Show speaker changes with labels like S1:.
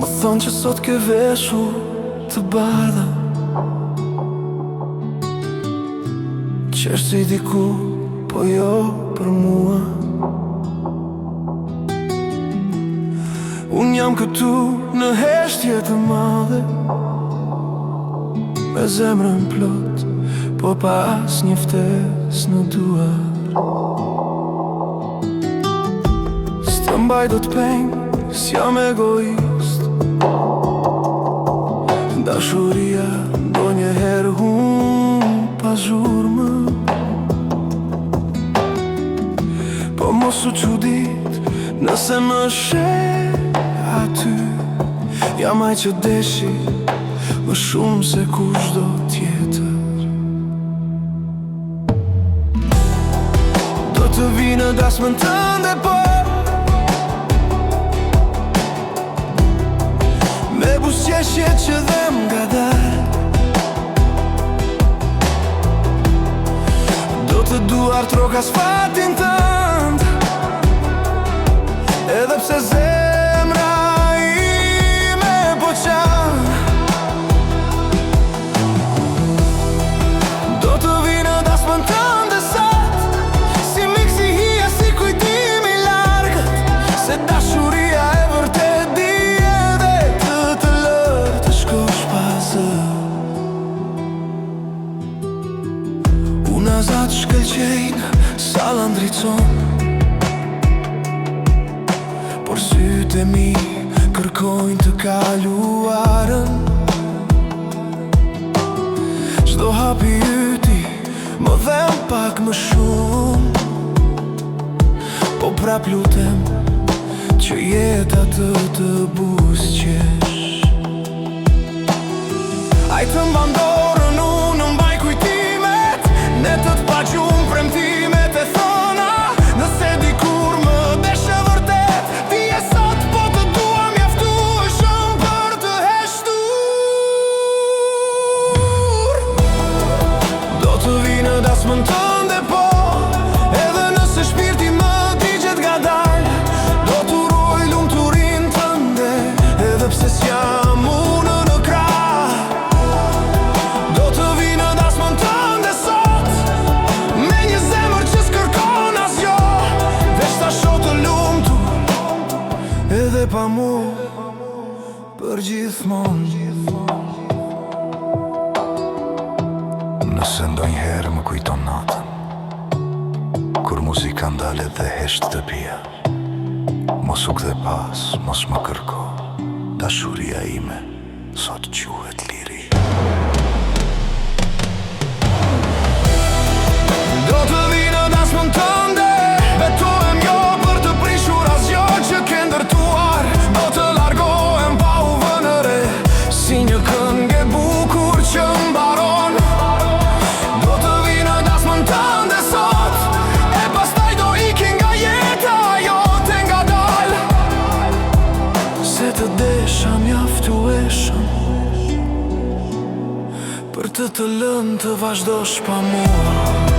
S1: Më thonë që sot ke veshur të bardha, që është si diku, po jo për mua. Unë jam këtu në heshtje të madhe, me zemrën plot, po pas një ftesë në duar. S'të mbaj do t'penjë, s'jam egoist. Dashuria do njëherë pa zhurmë, po mos u çudit nëse më sheh aty. Jam ai që deshi më shumë se kushdo tjetër. Do të vi në dasmën tënde, po me buzëqeshje që dhe m'ngadal. Do të duar troka s'fatin tënd, edhe pse zemra ime po qan. Do të vi në dasmën tënde sot, si mik, si hija, si kujtimi i largët, se dashuria e vërtet di edhe të lër të shkosh pas zë. Unë azat shkëlqejnë sa landricon, por sytë e mi kërkojnë të kaluarën. Çdo hapi yti më dhem pak më shumë, po prap lutem që jeta të buzëqesh. Ai të mban dorën, unë mbaj kujtimet, ne të t'paqum premtimet e thona. Nëse dikur më deshe vërtet, ti e sot po të dua mjaftueshëm për të heshtur. Do të vi në dasmën tënde, po edhe nëse shpirti më digjet ngadal. Do të uroj lumturinë tënde, edhe pse s'jam unë në krah. Do të vi në dasmën tënde sot, me një zemër që s'kërkon asgjë, veç ta shoh të lumtur, edhe pa mua përgjithmonë.
S2: Nëse ndonjëherë më kujton natën, kur muzika ndalet dhe hesht të pia, mos u kthe pas, mos më kërko. Dashuria ime sot quhet liri.
S1: Do të vi në dasmën tënde, betohem jo për të prishur asgjë që ke ndërtuar. Do të largohem pa u vënë re, si një këngë e bukur që mbaron. Do të vi në dasmën tënde sot, e pastaj do iki nga jeta jote ngadal. Se të desha mjaftueshëm për të lënë të vazhdosh pa mua.